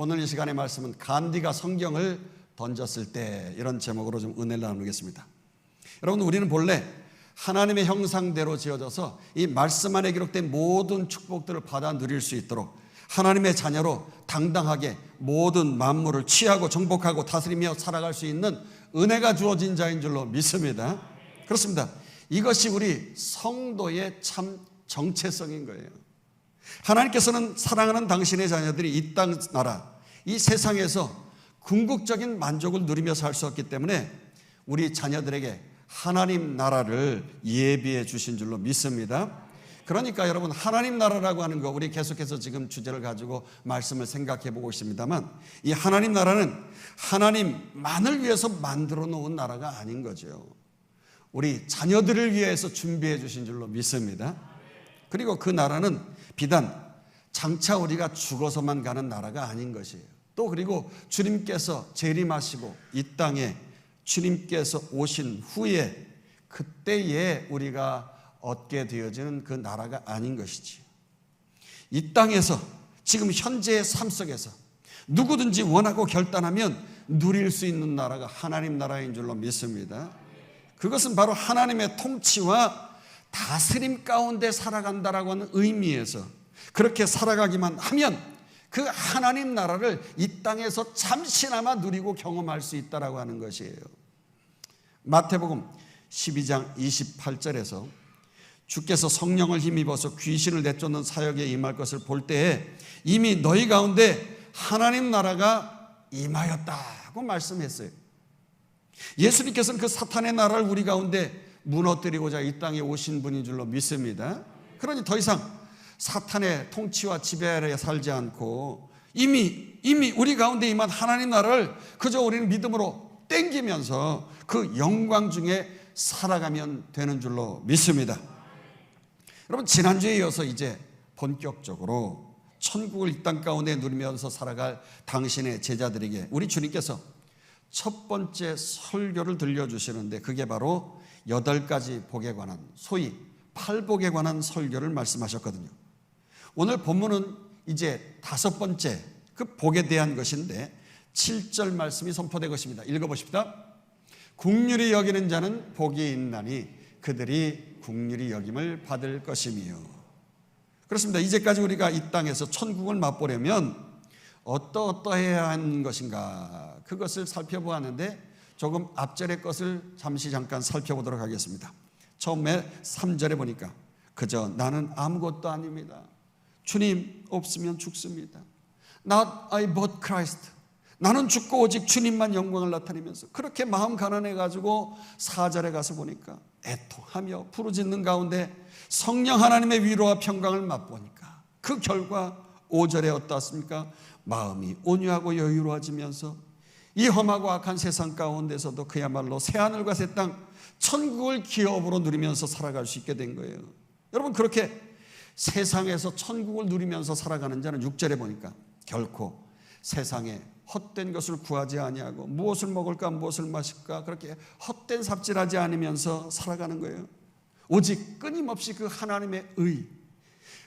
오늘 이 시간의 말씀은 간디가 성경을 던졌을 때, 이런 제목으로 좀 은혜를 나누겠습니다. 여러분, 우리는 본래 하나님의 형상대로 지어져서 이 말씀 안에 기록된 모든 축복들을 받아 누릴 수 있도록 하나님의 자녀로 당당하게 모든 만물을 취하고 정복하고 다스리며 살아갈 수 있는 은혜가 주어진 자인 줄로 믿습니다. 그렇습니다. 이것이 우리 성도의 참 정체성인 거예요. 하나님께서는 사랑하는 당신의 자녀들이 이 땅 나라, 이 세상에서 궁극적인 만족을 누리며 살 수 없기 때문에 우리 자녀들에게 하나님 나라를 예비해 주신 줄로 믿습니다. 그러니까 여러분, 하나님 나라라고 하는 거, 우리 계속해서 지금 주제를 가지고 말씀을 생각해 보고 있습니다만, 이 하나님 나라는 하나님만을 위해서 만들어 놓은 나라가 아닌 거죠. 우리 자녀들을 위해서 준비해 주신 줄로 믿습니다. 그리고 그 나라는 비단 장차 우리가 죽어서만 가는 나라가 아닌 것이에요. 또 그리고 주님께서 재림하시고 이 땅에 주님께서 오신 후에 그때에 우리가 얻게 되어지는 그 나라가 아닌 것이지. 이 땅에서 지금 현재의 삶 속에서 누구든지 원하고 결단하면 누릴 수 있는 나라가 하나님 나라인 줄로 믿습니다. 그것은 바로 하나님의 통치와 다스림 가운데 살아간다라고 하는 의미에서 그렇게 살아가기만 하면 그 하나님 나라를 이 땅에서 잠시나마 누리고 경험할 수 있다라고 하는 것이에요. 마태복음 12장 28절에서 주께서 성령을 힘입어서 귀신을 내쫓는 사역에 임할 것을 볼 때에 이미 너희 가운데 하나님 나라가 임하였다고 말씀했어요. 예수님께서는 그 사탄의 나라를 우리 가운데 무너뜨리고자 이 땅에 오신 분인 줄로 믿습니다. 그러니 더 이상 사탄의 통치와 지배 아래 살지 않고 이미 우리 가운데 임한 하나님 나라를 그저 우리는 믿음으로 땡기면서 그 영광 중에 살아가면 되는 줄로 믿습니다. 여러분, 지난주에 이어서 이제 본격적으로 천국을 이 땅 가운데 누리면서 살아갈 당신의 제자들에게 우리 주님께서 첫 번째 설교를 들려주시는데, 그게 바로 8가지 복에 관한, 소위 팔복에 관한 설교를 말씀하셨거든요. 오늘 본문은 이제 5번째 그 복에 대한 것인데 7절 말씀이 선포된 것입니다. 읽어보십시다. 긍휼히 여기는 자는 복이 있나니 그들이 긍휼히 여김을 받을 것이며. 그렇습니다. 이제까지 우리가 이 땅에서 천국을 맛보려면 어떠해야 하는 것인가, 그것을 살펴보았는데 조금 앞절의 것을 잠깐 살펴보도록 하겠습니다. 처음에 3절에 보니까 그저 나는 아무것도 아닙니다. 주님 없으면 죽습니다. Not I but Christ. 나는 죽고 오직 주님만 영광을 나타내면서 그렇게 마음 가난해가지고 4절에 가서 보니까 애통하며 부르짖는 가운데 성령 하나님의 위로와 평강을 맛보니까 그 결과 5절에 어떻습니까? 마음이 온유하고 여유로워지면서 이 험하고 악한 세상 가운데서도 그야말로 새하늘과 새 땅, 천국을 기업으로 누리면서 살아갈 수 있게 된 거예요. 여러분, 그렇게 세상에서 천국을 누리면서 살아가는 자는 6절에 보니까 결코 세상에 헛된 것을 구하지 아니하고 무엇을 먹을까 무엇을 마실까 그렇게 헛된 삽질하지 않으면서 살아가는 거예요. 오직 끊임없이 그 하나님의 의,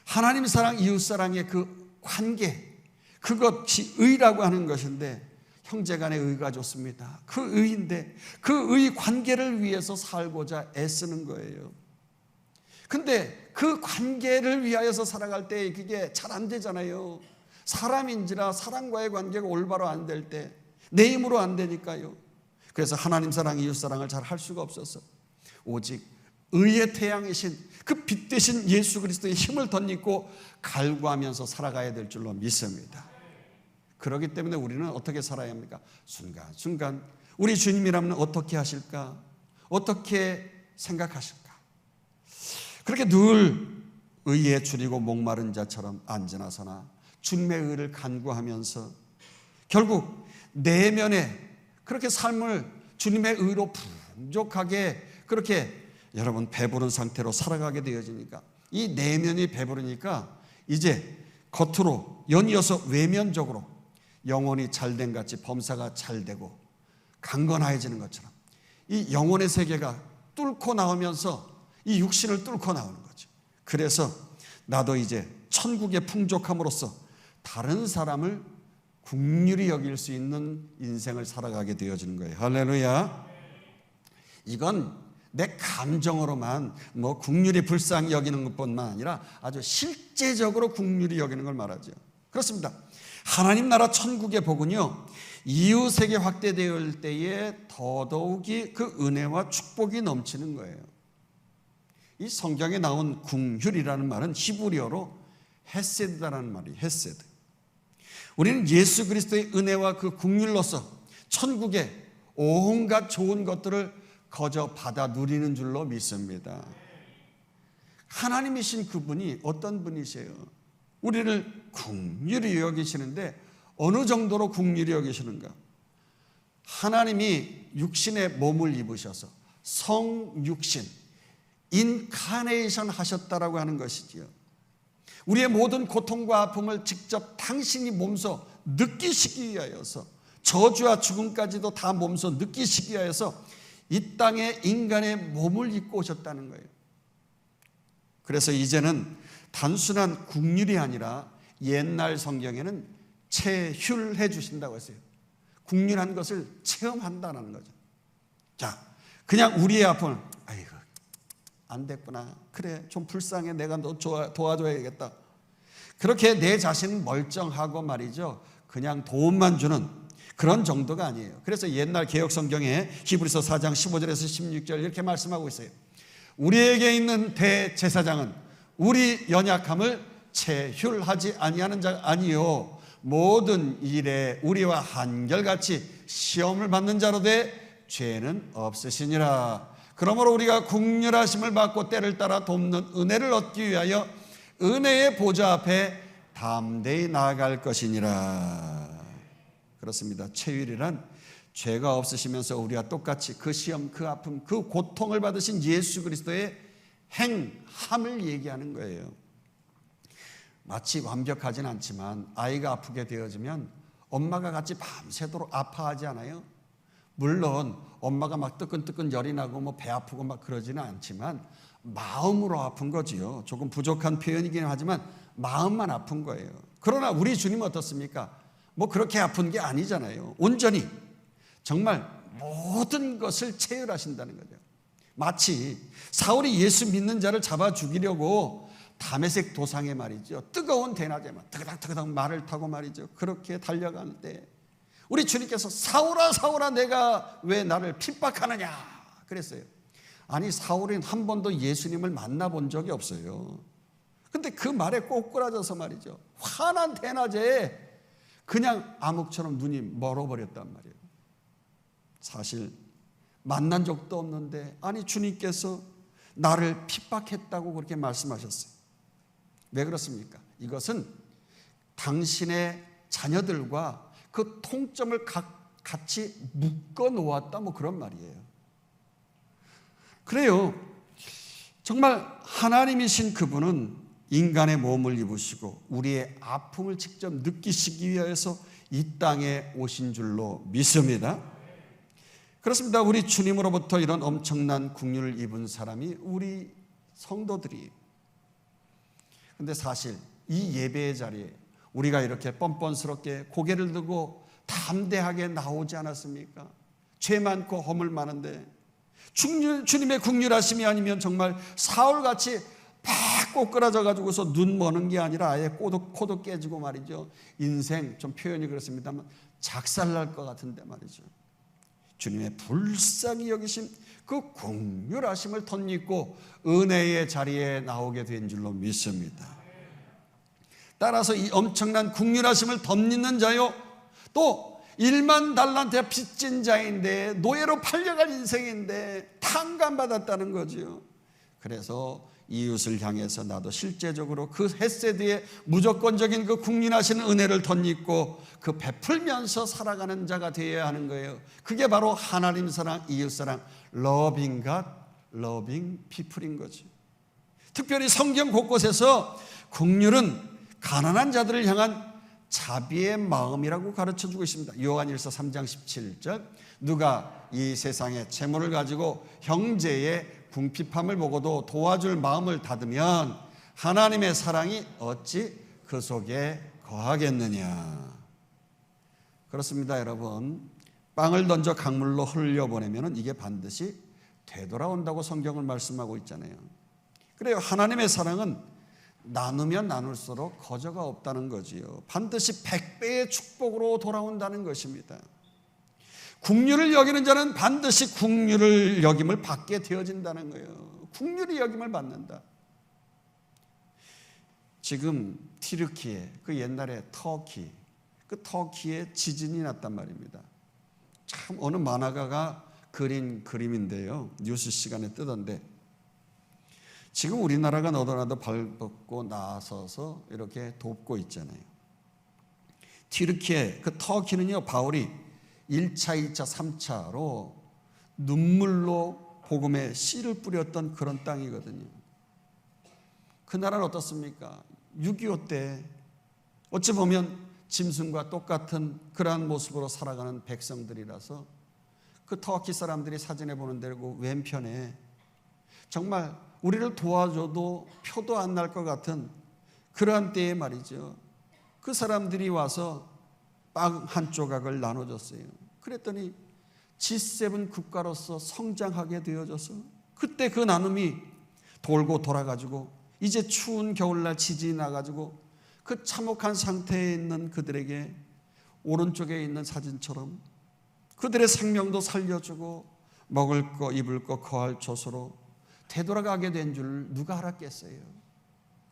하나님 사랑, 이웃 사랑의 그 관계, 그것이 의라고 하는 것인데, 형제간의 의가 좋습니다. 그 의인데 그 의 관계를 위해서 살고자 애쓰는 거예요. 근데 그 관계를 위하여서 살아갈 때 그게 잘 안 되잖아요. 사람인지라 사람과의 관계가 올바로 안 될 때 내 힘으로 안 되니까요. 그래서 하나님 사랑, 이웃 사랑을 잘 할 수가 없어서 오직 의의 태양이신 그 빛 대신 예수 그리스도의 힘을 덧입고 갈구하면서 살아가야 될 줄로 믿습니다. 그렇기 때문에 우리는 어떻게 살아야 합니까? 순간순간 우리 주님이라면 어떻게 하실까? 어떻게 생각하실까? 그렇게 늘 의에 줄이고 목마른 자처럼 앉으나 서나 주님의 의를 간구하면서 결국 내면에 그렇게 삶을 주님의 의로 풍족하게 그렇게 여러분 배부른 상태로 살아가게 되어지니까, 이 내면이 배부르니까 이제 겉으로 연이어서 외면적으로 영혼이 잘된 같이 범사가 잘되고 강건해지는 것처럼 이 영혼의 세계가 뚫고 나오면서 이 육신을 뚫고 나오는 거죠. 그래서 나도 이제 천국의 풍족함으로써 다른 사람을 긍휼히 여길 수 있는 인생을 살아가게 되어지는 거예요. 할렐루야. 이건 내 감정으로만 뭐 긍휼히 불쌍히 여기는 것뿐만 아니라 아주 실제적으로 긍휼히 여기는 걸 말하죠. 그렇습니다. 하나님 나라 천국의 복은요, 이웃에게 확대되을 때에 더더욱이 그 은혜와 축복이 넘치는 거예요. 이 성경에 나온 긍휼이라는 말은 히브리어로 헤세드라는 말이에요. 헤세드. 우리는 예수 그리스도의 은혜와 그 긍휼로서 천국의 온갖 좋은 것들을 거저 받아 누리는 줄로 믿습니다. 하나님이신 그분이 어떤 분이세요? 우리를 긍휼히 여기시는데 어느 정도로 긍휼히 여기시는가? 하나님이 육신의 몸을 입으셔서 성육신, 인카네이션 하셨다라고 하는 것이지요. 우리의 모든 고통과 아픔을 직접 당신이 몸소 느끼시기 위하여서, 저주와 죽음까지도 다 몸소 느끼시기 위하여서 이 땅에 인간의 몸을 입고 오셨다는 거예요. 그래서 이제는 단순한 긍휼이 아니라 옛날 성경에는 체휼해 주신다고 했어요. 긍휼한 것을 체험한다는 거죠. 자, 그냥 우리의 아픔을 아이고 안 됐구나, 그래 좀 불쌍해, 내가 너 도와줘야겠다, 그렇게 내 자신은 멀쩡하고 말이죠, 그냥 도움만 주는 그런 정도가 아니에요. 그래서 옛날 개혁 성경에 히브리서 4장 15절에서 16절 이렇게 말씀하고 있어요. 우리에게 있는 대제사장은 우리 연약함을 체휼하지 아니하는 자가 아니요 모든 일에 우리와 한결같이 시험을 받는 자로 돼 죄는 없으시니라. 그러므로 우리가 긍휼하심을 받고 때를 따라 돕는 은혜를 얻기 위하여 은혜의 보좌 앞에 담대히 나아갈 것이니라. 그렇습니다. 체휼이란 죄가 없으시면서 우리와 똑같이 그 시험, 그 아픔, 그 고통을 받으신 예수 그리스도의 행함을 얘기하는 거예요. 마치 완벽하진 않지만 아이가 아프게 되어지면 엄마가 같이 밤새도록 아파하지 않아요? 물론 엄마가 막 뜨끈뜨끈 열이 나고 뭐 배 아프고 막 그러지는 않지만 마음으로 아픈 거지요. 조금 부족한 표현이긴 하지만 마음만 아픈 거예요. 그러나 우리 주님은 어떻습니까? 뭐 그렇게 아픈 게 아니잖아요. 온전히 정말 모든 것을 체휼하신다는 거죠. 마치 사울이 예수 믿는 자를 잡아 죽이려고 다메섹 도상에 말이죠, 뜨거운 대낮에만 뜨그닥뜨그닥 말을 타고 말이죠, 그렇게 달려가는 때 우리 주님께서 사울아 사울아 내가 왜 나를 핍박하느냐 그랬어요. 아니 사울은 한 번도 예수님을 만나본 적이 없어요. 근데 그 말에 꼬꾸라져서 말이죠, 환한 대낮에 그냥 암흑처럼 눈이 멀어버렸단 말이에요. 사실 만난 적도 없는데 아니 주님께서 나를 핍박했다고 그렇게 말씀하셨어요. 왜 그렇습니까? 이것은 당신의 자녀들과 그 통점을 같이 묶어 놓았다 뭐 그런 말이에요. 그래요. 정말 하나님이신 그분은 인간의 몸을 입으시고 우리의 아픔을 직접 느끼시기 위해서 이 땅에 오신 줄로 믿습니다. 그렇습니다. 우리 주님으로부터 이런 엄청난 긍휼을 입은 사람이 우리 성도들이에요. 근데 사실 이 예배의 자리에 우리가 이렇게 뻔뻔스럽게 고개를 들고 담대하게 나오지 않았습니까? 죄 많고 허물 많은데 주님의 긍휼하심이 아니면 정말 사울같이 팍 꼬꾸라져 가지고서 눈 머는 게 아니라 아예 코도 깨지고 말이죠, 인생 좀 표현이 그렇습니다만 작살날 것 같은데 말이죠, 주님의 불쌍히 여기심 그 긍휼하심을 덧입고 은혜의 자리에 나오게 된 줄로 믿습니다. 따라서 이 엄청난 긍휼하심을 덧입는 자요, 또 1만 달란트 빚진 자인데 노예로 팔려갈 인생인데 탕감받았다는 거죠. 그래서 이웃을 향해서 나도 실제적으로 그 헤세드의 무조건적인 그 국민하시는 은혜를 덧입고 그 베풀면서 살아가는 자가 되어야 하는 거예요. 그게 바로 하나님 사랑, 이웃 사랑, loving God, loving people인 거죠. 특별히 성경 곳곳에서 긍휼은 가난한 자들을 향한 자비의 마음이라고 가르쳐주고 있습니다. 요한일서 3장 17절, 누가 이 세상에 재물을 가지고 형제의 궁핍함을 보고도 도와줄 마음을 닫으면 하나님의 사랑이 어찌 그 속에 거하겠느냐. 그렇습니다, 여러분. 빵을 던져 강물로 흘려보내면 이게 반드시 되돌아온다고 성경은 말씀하고 있잖아요. 그래요. 하나님의 사랑은 나누면 나눌수록 거저가 없다는 거지요. 반드시 100배의 축복으로 돌아온다는 것입니다. 긍휼을 여기는 자는 반드시 긍휼을 여김을 받게 되어진다는 거예요. 긍휼이 여김을 받는다. 지금 튀르키예, 그 옛날에 터키, 그 터키에 지진이 났단 말입니다. 참 어느 만화가가 그린 그림인데요. 뉴스 시간에 뜨던데, 지금 우리나라가 너도나도 발벗고 나서서 이렇게 돕고 있잖아요. 튀르키예, 그 터키는요, 바울이 1차, 2차, 3차로 눈물로 복음의 씨를 뿌렸던 그런 땅이거든요. 그 나라는 어떻습니까? 6.25 때 어찌 보면 짐승과 똑같은 그러한 모습으로 살아가는 백성들이라서 그 터키 사람들이 사진에 보는 대로 왼편에 정말 우리를 도와줘도 표도 안 날 것 같은 그러한 때에 말이죠. 그 사람들이 와서 빵 한 조각을 나눠줬어요. 그랬더니 G7 국가로서 성장하게 되어져서 그때 그 나눔이 돌고 돌아가지고 이제 추운 겨울날 지진이 나가지고 그 참혹한 상태에 있는 그들에게 오른쪽에 있는 사진처럼 그들의 생명도 살려주고 먹을 거 입을 거 거할 조소로 되돌아가게 된 줄 누가 알았겠어요?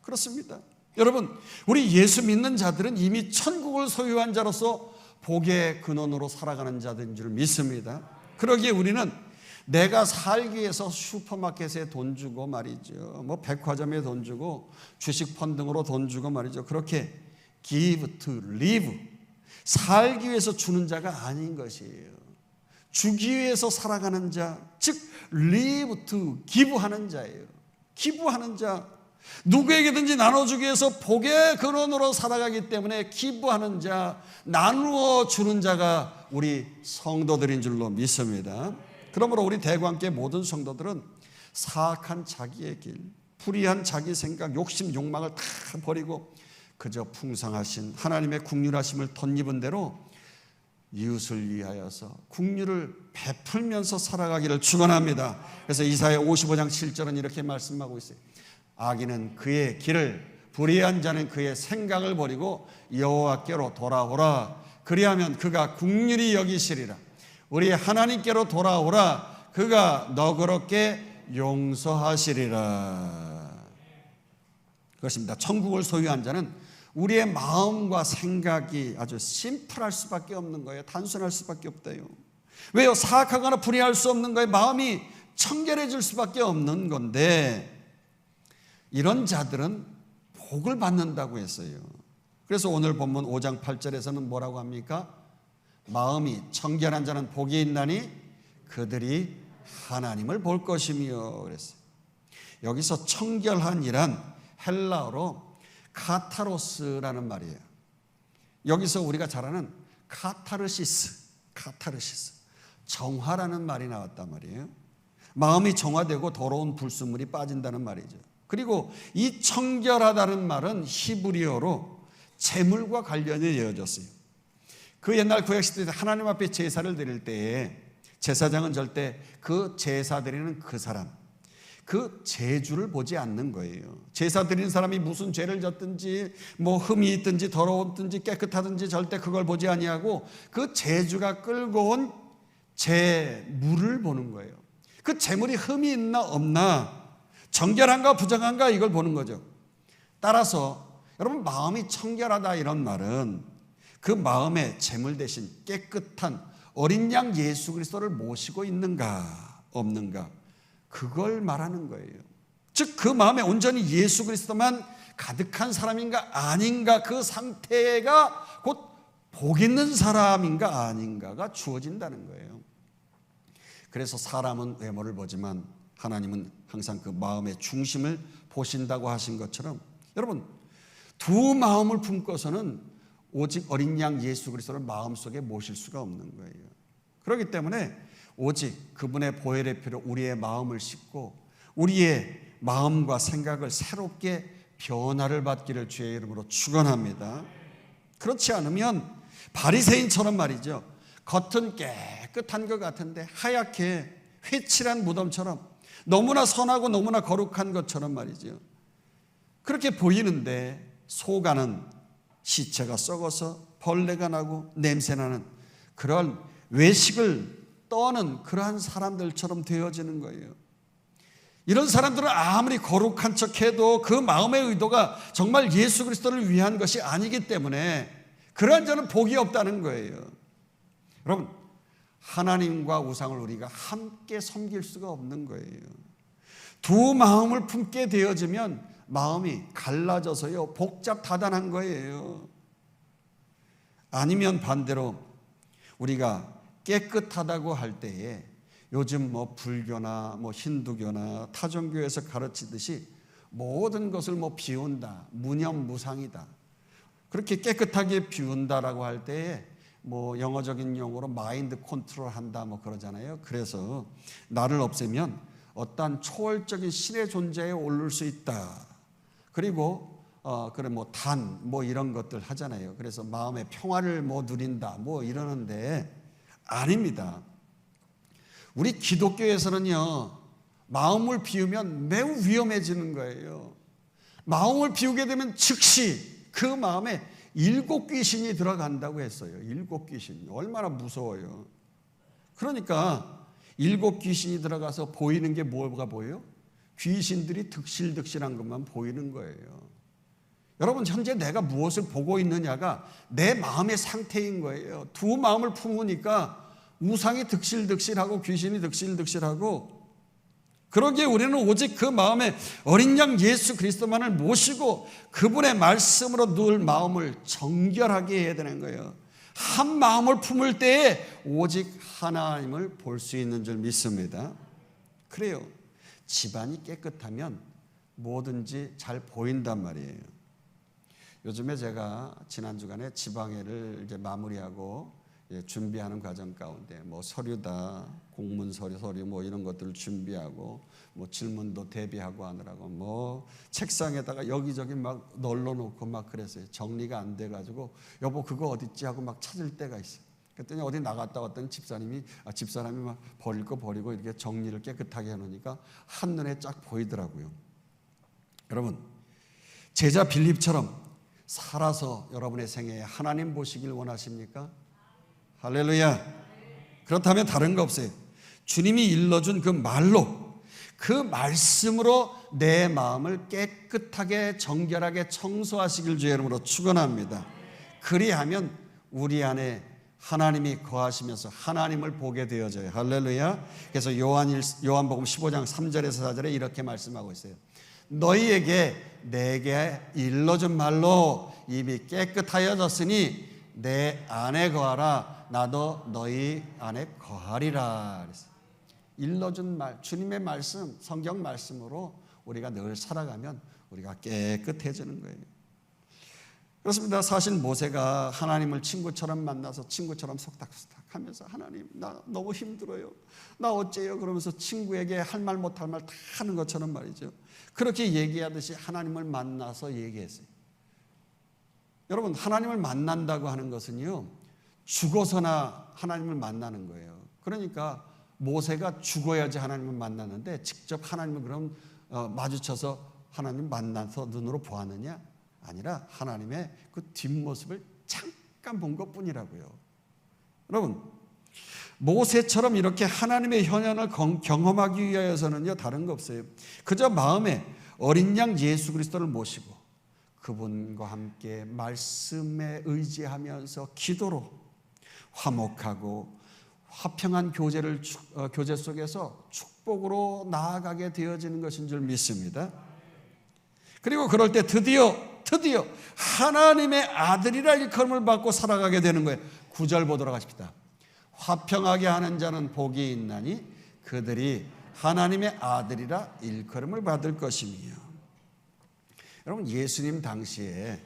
그렇습니다. 여러분, 우리 예수 믿는 자들은 이미 천국을 소유한 자로서 복의 근원으로 살아가는 자들인 줄 믿습니다. 그러기에 우리는 내가 살기 위해서 슈퍼마켓에 돈 주고 말이죠, 뭐 백화점에 돈 주고 주식 펀딩으로 돈 주고 말이죠, 그렇게 give to live, 살기 위해서 주는 자가 아닌 것이에요. 주기 위해서 살아가는 자, 즉 live to give 하는 자예요. 기부하는 자, 누구에게든지 나눠주기 위해서 복의 근원으로 살아가기 때문에 기부하는 자, 나누어 주는 자가 우리 성도들인 줄로 믿습니다. 그러므로 우리 대관계 모든 성도들은 사악한 자기의 길, 불의한 자기 생각, 욕심, 욕망을 다 버리고 그저 풍성하신 하나님의 긍휼하심을 덧입은 대로 이웃을 위하여서 긍휼을 베풀면서 살아가기를 축원합니다. 그래서 이사야 55장 7절은 이렇게 말씀하고 있어요. 악인은 그의 길을, 불의한 자는 그의 생각을 버리고 여호와께로 돌아오라. 그리하면 그가 긍휼히 여기시리라. 우리 하나님께로 돌아오라. 그가 너그럽게 용서하시리라. 그것입니다. 천국을 소유한 자는 우리의 마음과 생각이 아주 심플할 수밖에 없는 거예요. 단순할 수밖에 없대요. 왜요? 사악하거나 불의할 수 없는 거예요. 마음이 청결해질 수밖에 없는 건데, 이런 자들은 복을 받는다고 했어요. 그래서 오늘 본문 5장 8절에서는 뭐라고 합니까? 마음이 청결한 자는 복이 있나니 그들이 하나님을 볼 것이며 그랬어요. 여기서 청결한이란 헬라어로 카타로스라는 말이에요. 여기서 우리가 잘 아는 카타르시스, 정화라는 말이 나왔단 말이에요. 마음이 정화되고 더러운 불순물이 빠진다는 말이죠. 그리고 이 청결하다는 말은 히브리어로 재물과 관련이 되어졌어요. 그 옛날 구약시대 때 하나님 앞에 제사를 드릴 때에 제사장은 절대 그 제사 드리는 그 사람, 그 제주를 보지 않는 거예요. 제사 드리는 사람이 무슨 죄를 졌든지 뭐 흠이 있든지 더러웠든지 깨끗하든지 절대 그걸 보지 아니하고 그 제주가 끌고 온 제물을 보는 거예요. 그 제물이 흠이 있나 없나, 정결한가 부정한가, 이걸 보는 거죠. 따라서 여러분, 마음이 청결하다 이런 말은 그 마음의 제물 대신 깨끗한 어린 양 예수 그리스도를 모시고 있는가 없는가, 그걸 말하는 거예요. 즉 그 마음에 온전히 예수 그리스도만 가득한 사람인가 아닌가, 그 상태가 곧 복 있는 사람인가 아닌가가 주어진다는 거예요. 그래서 사람은 외모를 보지만 하나님은 항상 그 마음의 중심을 보신다고 하신 것처럼, 여러분, 두 마음을 품고서는 오직 어린 양 예수 그리스도를 마음속에 모실 수가 없는 거예요. 그렇기 때문에 오직 그분의 보혈의 피로 우리의 마음을 씻고 우리의 마음과 생각을 새롭게 변화를 받기를 주의 이름으로 축원합니다. 그렇지 않으면 바리새인처럼 말이죠. 겉은 깨끗한 것 같은데 하얗게 회칠한 무덤처럼 너무나 선하고 너무나 거룩한 것처럼 말이죠. 그렇게 보이는데 속 안은 시체가 썩어서 벌레가 나고 냄새나는 그런 외식을 떠는 그러한 사람들처럼 되어지는 거예요. 이런 사람들은 아무리 거룩한 척해도 그 마음의 의도가 정말 예수 그리스도를 위한 것이 아니기 때문에 그러한 자는 복이 없다는 거예요. 여러분, 하나님과 우상을 우리가 함께 섬길 수가 없는 거예요. 두 마음을 품게 되어지면 마음이 갈라져서요 복잡다단한 거예요. 아니면 반대로 우리가 깨끗하다고 할 때에 요즘 불교나 힌두교나 타종교에서 가르치듯이 모든 것을 비운다, 무념무상이다, 그렇게 깨끗하게 비운다라고 할 때에 영어적인 용어로 마인드 컨트롤 한다 그러잖아요. 그래서 나를 없애면 어떤 초월적인 신의 존재에 오를 수 있다. 그리고 단 이런 것들 하잖아요. 그래서 마음의 평화를 누린다 이러는데 아닙니다. 우리 기독교에서는요 마음을 비우면 매우 위험해지는 거예요. 마음을 비우게 되면 즉시 그 마음에 7 귀신이 들어간다고 했어요. 7 귀신. 얼마나 무서워요. 그러니까 7 귀신이 들어가서 보이는 게 뭐가 보여요? 귀신들이 득실득실한 것만 보이는 거예요. 여러분, 현재 내가 무엇을 보고 있느냐가 내 마음의 상태인 거예요. 두 마음을 품으니까 우상이 득실득실하고 귀신이 득실득실하고, 그러기에 우리는 오직 그 마음에 어린 양 예수 그리스도만을 모시고 그분의 말씀으로 늘 마음을 정결하게 해야 되는 거예요. 한 마음을 품을 때에 오직 하나님을 볼 수 있는 줄 믿습니다. 그래요. 집안이 깨끗하면 뭐든지 잘 보인단 말이에요. 요즘에 제가 지난 주간에 지방회를 이제 마무리하고 준비하는 과정 가운데 서류다, 공문 서류 이런 것들을 준비하고 질문도 대비하고 하느라고 책상에다가 여기저기 막 널러놓고 그랬어요. 정리가 안 돼가지고 여보 그거 어딨지 하고 찾을 때가 있어요. 그랬더니 어디 나갔다 왔더니 집사람이 버릴 거 버리고 이렇게 정리를 깨끗하게 해놓으니까 한눈에 쫙 보이더라고요. 여러분, 제자 빌립처럼 살아서 여러분의 생애에 하나님 보시길 원하십니까? 할렐루야. 그렇다면 다른 거 없어요. 주님이 일러준 그 말로, 그 말씀으로 내 마음을 깨끗하게 정결하게 청소하시길 주의 이름으로 축원합니다. 그리하면 우리 안에 하나님이 거하시면서 하나님을 보게 되어져요. 할렐루야. 그래서 요한복음 15장 3절에서 4절에 이렇게 말씀하고 있어요. 너희에게 내게 일러준 말로 입이 깨끗하여졌으니 내 안에 거하라. 나도 너희 안에 거하리라. 일러준 말, 주님의 말씀, 성경 말씀으로 우리가 늘 살아가면 우리가 깨끗해지는 거예요. 그렇습니다. 사실 모세가 하나님을 친구처럼 만나서 친구처럼 속닥속닥 하면서 하나님 나 너무 힘들어요, 나 어째요 그러면서 친구에게 할 말 못할 말 다 하는 것처럼 말이죠. 그렇게 얘기하듯이 하나님을 만나서 얘기했어요. 여러분, 하나님을 만난다고 하는 것은요 죽어서나 하나님을 만나는 거예요. 그러니까 모세가 죽어야지 하나님을 만났는데 직접 하나님을 그럼 마주쳐서 하나님 만나서 눈으로 보았느냐? 아니라 하나님의 그 뒷모습을 잠깐 본 것뿐이라고요. 여러분, 모세처럼 이렇게 하나님의 현현을 경험하기 위하여서는요 다른 거 없어요. 그저 마음에 어린 양 예수 그리스도를 모시고 그분과 함께 말씀에 의지하면서 기도로 화목하고 화평한 교제 속에서 축복으로 나아가게 되어지는 것인 줄 믿습니다. 그리고 그럴 때 드디어 하나님의 아들이라 일컬음을 받고 살아가게 되는 거예요. 9절 보도록 하십시다. 화평하게 하는 자는 복이 있나니 그들이 하나님의 아들이라 일컬음을 받을 것이며. 여러분, 예수님 당시에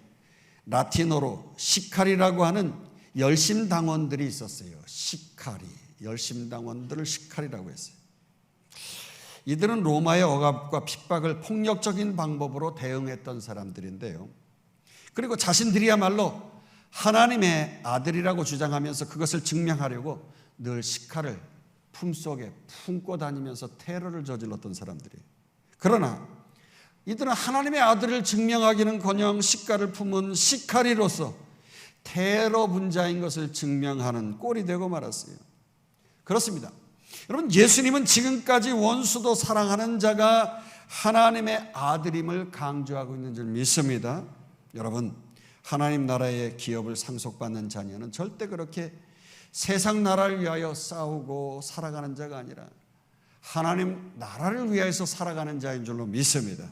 라틴어로 시카리라고 하는 열심당원들이 있었어요. 시카리, 열심당원들을 시카리라고 했어요. 이들은 로마의 억압과 핍박을 폭력적인 방법으로 대응했던 사람들인데요. 그리고 자신들이야말로 하나님의 아들이라고 주장하면서 그것을 증명하려고 늘 시카를 품속에 품고 다니면서 테러를 저질렀던 사람들이에요. 그러나 이들은 하나님의 아들을 증명하기는커녕 시카를 품은 시카리로서 테러 분자인 것을 증명하는 꼴이 되고 말았어요. 그렇습니다. 여러분, 예수님은 지금까지 원수도 사랑하는 자가 하나님의 아들임을 강조하고 있는 줄 믿습니다. 여러분, 하나님 나라의 기업을 상속받는 자녀는 절대 그렇게 세상 나라를 위하여 싸우고 살아가는 자가 아니라 하나님 나라를 위하여서 살아가는 자인 줄로 믿습니다.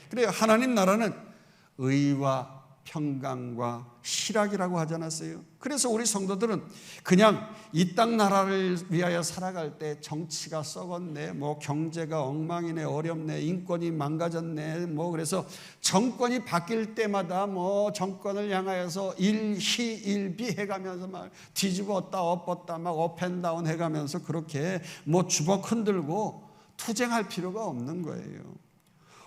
그래요. 하나님 나라는 의와 평강과 희락이라고 하지 않았어요? 그래서 우리 성도들은 그냥 이 땅 나라를 위하여 살아갈 때 정치가 썩었네, 뭐 경제가 엉망이네, 어렵네, 인권이 망가졌네, 뭐 그래서 정권이 바뀔 때마다 뭐 정권을 향하여서 일희 일비 해가면서 막 뒤집었다 엎었다 막 업앤다운 해가면서 그렇게 뭐 주먹 흔들고 투쟁할 필요가 없는 거예요.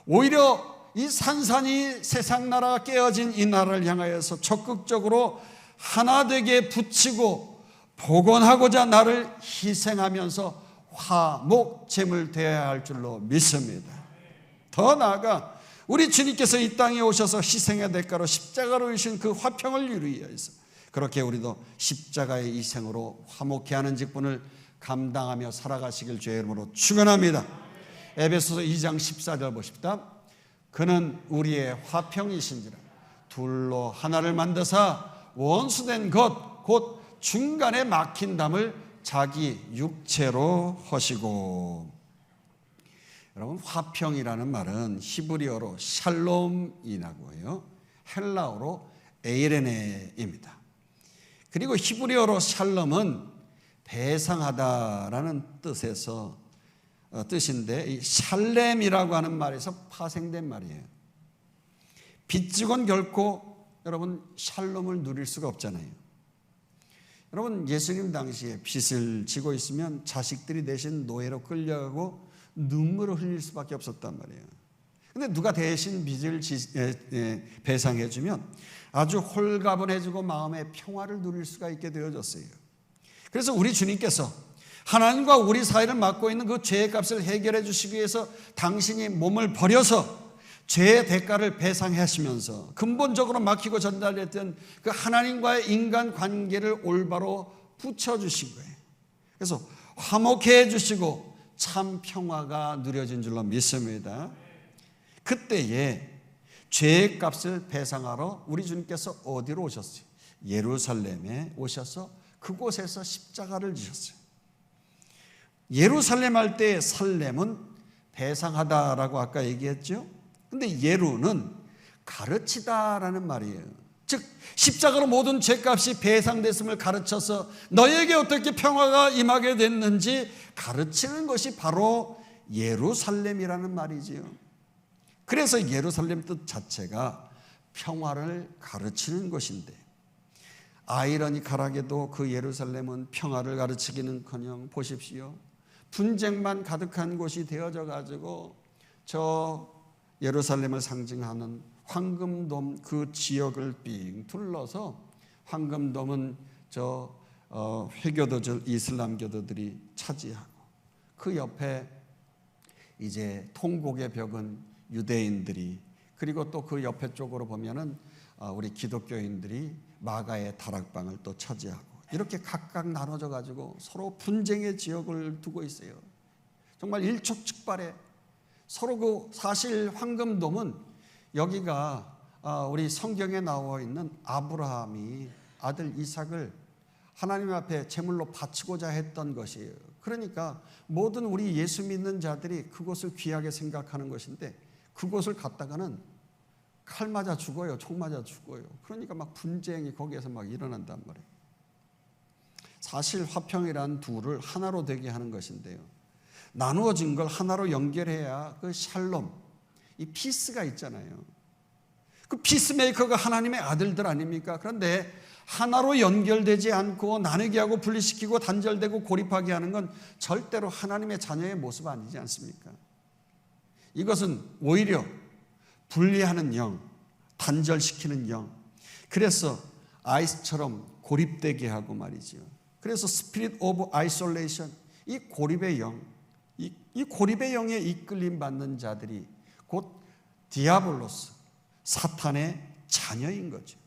오히려 이 산산이 세상 나라가 깨어진 이 나라를 향하여서 적극적으로 하나 되게 붙이고 복원하고자 나를 희생하면서 화목 제물 되어야 할 줄로 믿습니다. 더 나아가 우리 주님께서 이 땅에 오셔서 희생의 대가로 십자가로 이신 그 화평을 이루기 위해서 그렇게 우리도 십자가의 희생으로 화목케 하는 직분을 감당하며 살아가시길 주의 이름으로 축원합니다. 에베소서 2장 14절 보십시다. 그는 우리의 화평이신지라 둘로 하나를 만드사 원수된 것 곧 중간에 막힌 담을 자기 육체로 하시고. 여러분, 화평이라는 말은 히브리어로 샬롬이라고 해요. 헬라어로 에이레네입니다. 그리고 히브리어로 샬롬은 배상하다라는 뜻인데 이 샬렘이라고 하는 말에서 파생된 말이에요. 빚지곤 결코 여러분 샬롬을 누릴 수가 없잖아요. 여러분, 예수님 당시에 빚을 지고 있으면 자식들이 대신 노예로 끌려가고 눈물을 흘릴 수밖에 없었단 말이에요. 근데 누가 대신 빚을 배상해 주면 아주 홀가분해지고 마음의 평화를 누릴 수가 있게 되어졌어요. 그래서 우리 주님께서 하나님과 우리 사이를 막고 있는 그 죄의 값을 해결해 주시기 위해서 당신이 몸을 버려서 죄의 대가를 배상하시면서 근본적으로 막히고 전달했던 그 하나님과의 인간 관계를 올바로 붙여주신 거예요. 그래서 화목해 해주시고 참 평화가 누려진 줄로 믿습니다. 그때에 죄의 값을 배상하러 우리 주님께서 어디로 오셨어요? 예루살렘에 오셔서 그곳에서 십자가를 지셨어요. 예루살렘 할 때 살렘은 배상하다라고 아까 얘기했죠. 근데 예루는 가르치다라는 말이에요. 즉 십자가로 모든 죄값이 배상됐음을 가르쳐서 너에게 어떻게 평화가 임하게 됐는지 가르치는 것이 바로 예루살렘이라는 말이지요. 그래서 예루살렘 뜻 자체가 평화를 가르치는 것인데 아이러니컬하게도 그 예루살렘은 평화를 가르치기는커녕 보십시오. 분쟁만 가득한 곳이 되어져 가지고 저 예루살렘을 상징하는 황금돔 그 지역을 삥 둘러서 황금돔은 저 회교도들 이슬람교도들이 차지하고 그 옆에 이제 통곡의 벽은 유대인들이 그리고 또 그 옆에 쪽으로 보면은 우리 기독교인들이 마가의 다락방을 또 차지하고 이렇게 각각 나눠져 가지고 서로 분쟁의 지역을 두고 있어요. 정말 일촉즉발에 서로 그 사실 황금돔은 여기가 우리 성경에 나와 있는 아브라함이 아들 이삭을 하나님 앞에 제물로 바치고자 했던 것이에요. 그러니까 모든 우리 예수 믿는 자들이 그곳을 귀하게 생각하는 것인데 그곳을 갔다가는 칼 맞아 죽어요. 총 맞아 죽어요. 그러니까 막 분쟁이 거기에서 막 일어난단 말이에요. 사실 화평이란 둘을 하나로 되게 하는 것인데요. 나누어진 걸 하나로 연결해야 그 샬롬, 이 피스가 있잖아요. 그 피스메이커가 하나님의 아들들 아닙니까? 그런데 하나로 연결되지 않고 나누게 하고 분리시키고 단절되고 고립하게 하는 건 절대로 하나님의 자녀의 모습 아니지 않습니까? 이것은 오히려 분리하는 영, 단절시키는 영. 그래서 아이스처럼 고립되게 하고 말이죠. 그래서 스피릿 오브 아이솔레이션, 이 고립의 영, 이 고립의 영에 이끌림 받는 자들이 곧 디아블로스, 사탄의 자녀인 거죠.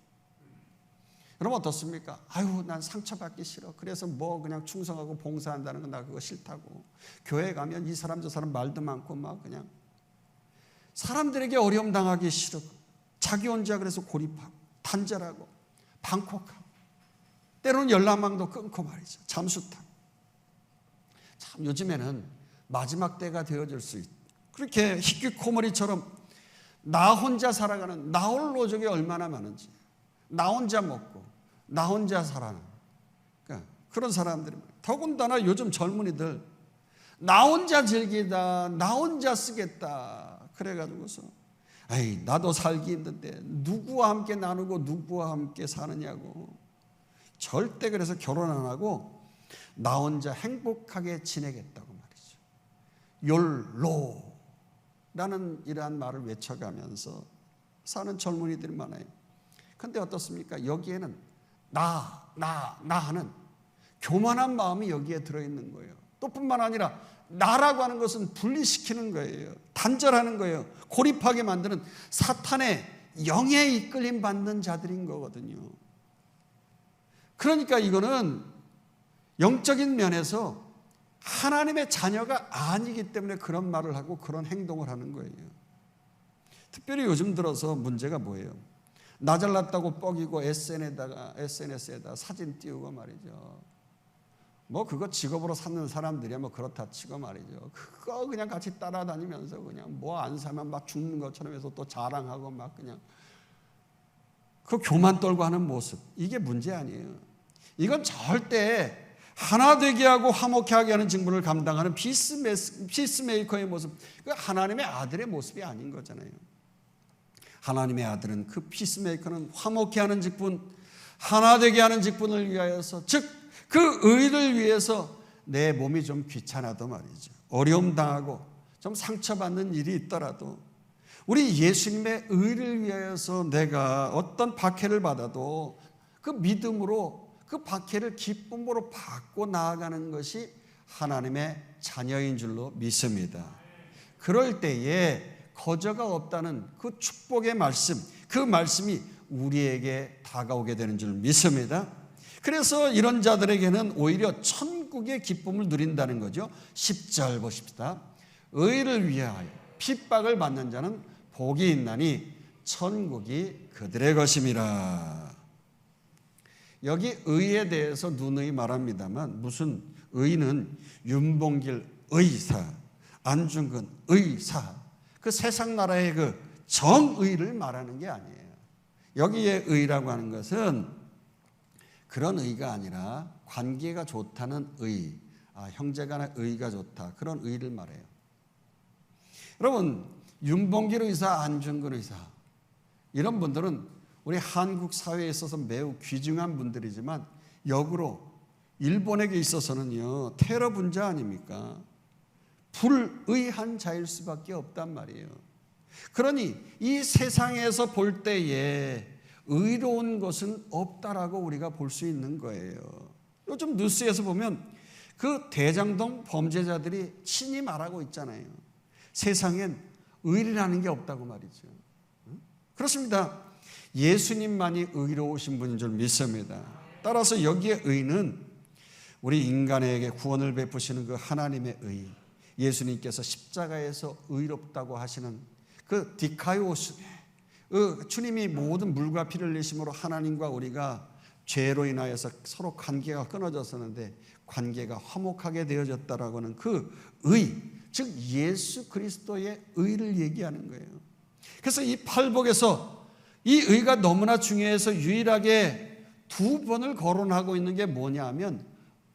여러분 어떻습니까? 아유, 난 상처받기 싫어. 그래서 뭐 그냥 충성하고 봉사한다는 건 나 그거 싫다고. 교회 가면 이 사람 저 사람 말도 많고 막 그냥 사람들에게 어려움 당하기 싫어. 자기 혼자 그래서 고립하고 단절하고 방콕하고 때로는 연락망도 끊고 말이죠. 잠수 타고. 참 요즘에는 마지막 때가 되어질 수 있고 그렇게 히키코모리처럼 나 혼자 살아가는 나홀 로족이 얼마나 많은지, 나 혼자 먹고 나 혼자 살아는 그러니까 그런 사람들이 더군다나 요즘 젊은이들 나 혼자 즐기다, 나 혼자 쓰겠다 그래가지고서 에이 나도 살기 힘든데 누구와 함께 나누고 누구와 함께 사느냐고. 절대 그래서 결혼 안 하고 나 혼자 행복하게 지내겠다고 말이죠. 욜로라는 이러한 말을 외쳐가면서 사는 젊은이들이 많아요. 그런데 어떻습니까? 여기에는 나 하는 교만한 마음이 여기에 들어있는 거예요. 또 뿐만 아니라 나라고 하는 것은 분리시키는 거예요. 단절하는 거예요. 고립하게 만드는 사탄의 영에 이끌림 받는 자들인 거거든요. 그러니까 이거는 영적인 면에서 하나님의 자녀가 아니기 때문에 그런 말을 하고 그런 행동을 하는 거예요. 특별히 요즘 들어서 문제가 뭐예요? 나 잘났다고 뻐기고 SNS에다 사진 띄우고 말이죠. 뭐 그거 직업으로 삼는 사람들이야 뭐 그렇다 치고 말이죠. 그거 그냥 같이 따라다니면서 그냥 뭐 안 사면 막 죽는 것처럼 해서 또 자랑하고 막 그냥 그 교만 떨고 하는 모습, 이게 문제 아니에요. 이건 절대 하나 되게 하고 화목해 하게 하는 직분을 감당하는 피스메이커의 모습, 그 하나님의 아들의 모습이 아닌 거잖아요. 하나님의 아들은 그 피스메이커는 화목해 하는 직분, 하나 되게 하는 직분을 위하여서, 즉 그 의를 위해서 내 몸이 좀 귀찮아도 말이죠, 어려움 당하고 좀 상처받는 일이 있더라도 우리 예수님의 의를 위하여서 내가 어떤 박해를 받아도 그 믿음으로 그 박해를 기쁨으로 받고 나아가는 것이 하나님의 자녀인 줄로 믿습니다. 그럴 때에 거저가 없다는 그 축복의 말씀, 그 말씀이 우리에게 다가오게 되는 줄 믿습니다. 그래서 이런 자들에게는 오히려 천국의 기쁨을 누린다는 거죠. 10절 보십시다. 의를 위하여 핍박을 받는 자는 복이 있나니 천국이 그들의 것임이라. 여기 의에 대해서 누누이 말합니다만 무슨 의는 윤봉길 의사, 안중근 의사, 그 세상 나라의 그 정의를 말하는 게 아니에요. 여기에 의라고 하는 것은 그런 의가 아니라 관계가 좋다는 의, 형제간의 의가 좋다, 그런 의를 말해요. 여러분, 윤봉길 의사, 안중근 의사, 이런 분들은 우리 한국 사회에 있어서 매우 귀중한 분들이지만 역으로 일본에게 있어서는요, 테러 분자 아닙니까? 불의한 자일 수밖에 없단 말이에요. 그러니 이 세상에서 볼 때에 의로운 것은 없다라고 우리가 볼 수 있는 거예요. 요즘 뉴스에서 보면 그 대장동 범죄자들이 친히 말하고 있잖아요. 세상엔 의리라는 게 없다고 말이죠. 그렇습니다. 예수님만이 의로우신 분인 줄 믿습니다. 따라서 여기에 의는 우리 인간에게 구원을 베푸시는 그 하나님의 의, 예수님께서 십자가에서 의롭다고 하시는 그 디카이오스, 주님이 모든 물과 피를 내심으로 하나님과 우리가 죄로 인하여서 서로 관계가 끊어졌었는데 관계가 화목하게 되어졌다라고 하는 그 의, 즉 예수 그리스도의 의를 얘기하는 거예요. 그래서 이 팔복에서 이 의가 너무나 중요해서 유일하게 두 번을 거론하고 있는 게 뭐냐 하면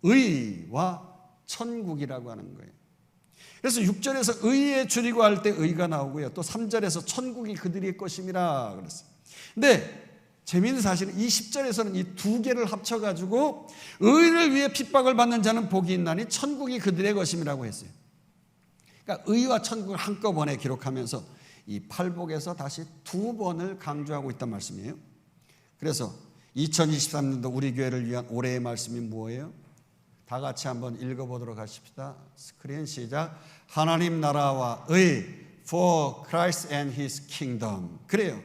의와 천국이라고 하는 거예요. 그래서 6절에서 의에 줄이고 할 때 의가 나오고요. 또 3절에서 천국이 그들의 것임이라 그랬어요. 근데 재미있는 사실은 이 10절에서는 이 두 개를 합쳐가지고 의를 위해 핍박을 받는 자는 복이 있나니 천국이 그들의 것임이라고 했어요. 그러니까 의와 천국을 한꺼번에 기록하면서 이 팔복에서 다시 두 번을 강조하고 있단 말씀이에요. 그래서 2023년도 우리 교회를 위한 올해의 말씀이 뭐예요? 다 같이 한번 읽어보도록 하십시다. 스크린 시작. 하나님 나라와 의 for Christ and His kingdom. 그래요.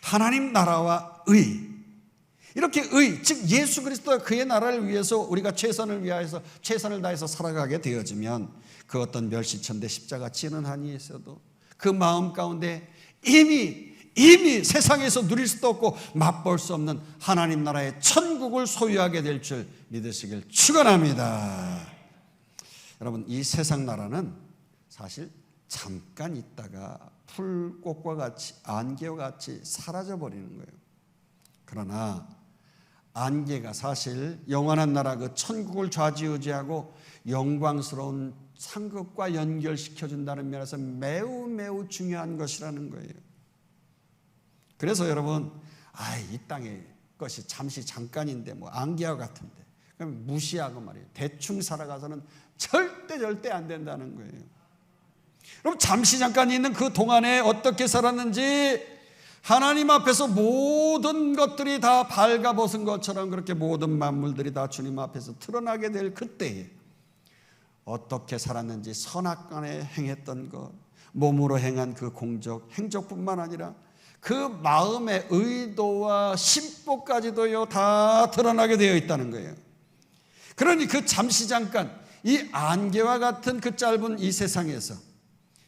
하나님 나라와 의. 이렇게 의, 즉 예수 그리스도와 그의 나라를 위해서 우리가 최선을 다해서 살아가게 되어지면 그 어떤 멸시천대 십자가 지는 한이 있어도 그 마음 가운데 이미 세상에서 누릴 수도 없고 맛볼 수 없는 하나님 나라의 천국을 소유하게 될 줄 믿으시길 축원합니다. 여러분, 이 세상 나라는 사실 잠깐 있다가 풀꽃과 같이 안개와 같이 사라져 버리는 거예요. 그러나 안개가 사실 영원한 나라 그 천국을 좌지우지하고 영광스러운 상급과 연결시켜준다는 면에서 매우 중요한 것이라는 거예요. 그래서 여러분, 이 땅의 것이 잠시 잠깐인데 뭐 안개와 같은데 그럼 무시하고 말이에요. 대충 살아가서는 절대 안 된다는 거예요. 그럼 잠시 잠깐 있는 그 동안에 어떻게 살았는지 하나님 앞에서 모든 것들이 다 발가벗은 것처럼 그렇게 모든 만물들이 다 주님 앞에서 드러나게 될 그때에 어떻게 살았는지 선악간에 행했던 것, 몸으로 행한 그 공적, 행적뿐만 아니라 그 마음의 의도와 심보까지도요 다 드러나게 되어 있다는 거예요. 그러니 그 잠시 잠깐 이 안개와 같은 그 짧은 이 세상에서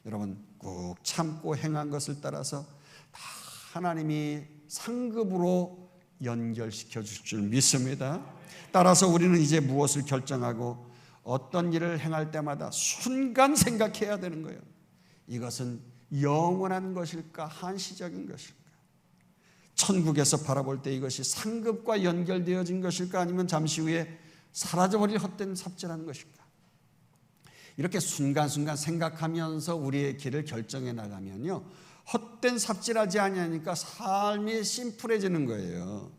여러분 꾹 참고 행한 것을 따라서 다 하나님이 상급으로 연결시켜 주실 줄 믿습니다. 따라서 우리는 이제 무엇을 결정하고 어떤 일을 행할 때마다 순간 생각해야 되는 거예요. 이것은 영원한 것일까 한시적인 것일까? 천국에서 바라볼 때 이것이 상급과 연결되어진 것일까? 아니면 잠시 후에 사라져버릴 헛된 삽질하는 것일까? 이렇게 순간순간 생각하면서 우리의 길을 결정해 나가면요 헛된 삽질하지 아니하니까 삶이 심플해지는 거예요.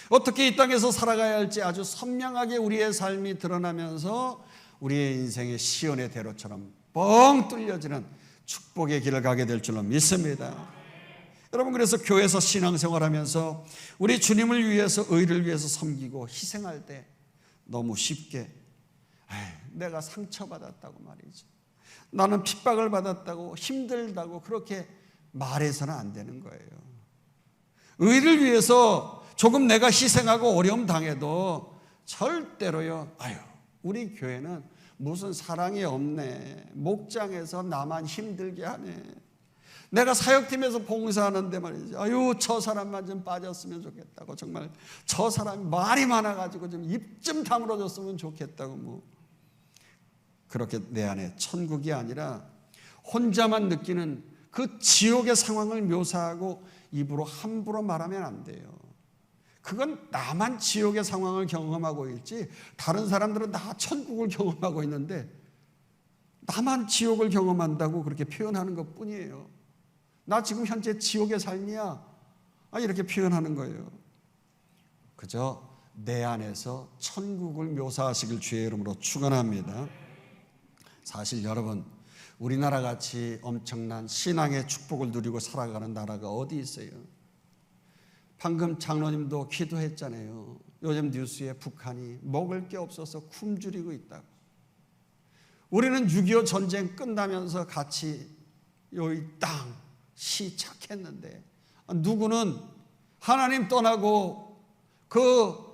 어떻게 이 땅에서 살아가야 할지 아주 선명하게 우리의 삶이 드러나면서 우리의 인생의 시온의 대로처럼 뻥 뚫려지는 축복의 길을 가게 될 줄로 믿습니다. 여러분, 그래서 교회에서 신앙생활하면서 우리 주님을 위해서 의를 위해서 섬기고 희생할 때 너무 쉽게 내가 상처받았다고 말이죠, 나는 핍박을 받았다고 힘들다고 그렇게 말해서는 안 되는 거예요. 의를 위해서 조금 내가 희생하고 어려움 당해도 절대로요 우리 교회는 무슨 사랑이 없네, 목장에서 나만 힘들게 하네, 내가 사역팀에서 봉사하는데 말이죠 저 사람만 좀 빠졌으면 좋겠다고, 정말 저 사람이 말이 많아가지고 좀 입 좀 다물어줬으면 좋겠다고 뭐 그렇게 내 안에 천국이 아니라 혼자만 느끼는 그 지옥의 상황을 묘사하고 입으로 함부로 말하면 안 돼요. 그건 나만 지옥의 상황을 경험하고 있지 다른 사람들은 다 천국을 경험하고 있는데 나만 지옥을 경험한다고 그렇게 표현하는 것뿐이에요. 나 지금 현재 지옥의 삶이야 이렇게 표현하는 거예요. 그저 내 안에서 천국을 묘사하시길 주의 이름으로 축원합니다. 사실 여러분, 우리나라 같이 엄청난 신앙의 축복을 누리고 살아가는 나라가 어디 있어요? 방금 장로님도 기도했잖아요. 요즘 뉴스에 북한이 먹을 게 없어서 굶주리고 있다고. 우리는 6.25 전쟁 끝나면서 같이 이 땅 시착했는데 누구는 하나님 떠나고 그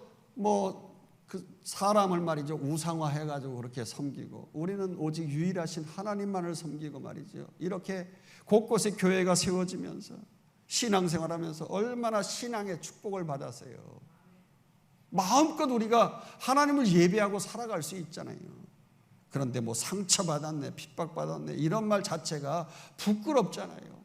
사람을 말이죠 우상화해가지고 그렇게 섬기고, 우리는 오직 유일하신 하나님만을 섬기고 말이죠 이렇게 곳곳에 교회가 세워지면서 신앙생활하면서 얼마나 신앙의 축복을 받았어요. 마음껏 우리가 하나님을 예배하고 살아갈 수 있잖아요. 그런데 상처받았네, 핍박받았네 이런 말 자체가 부끄럽잖아요.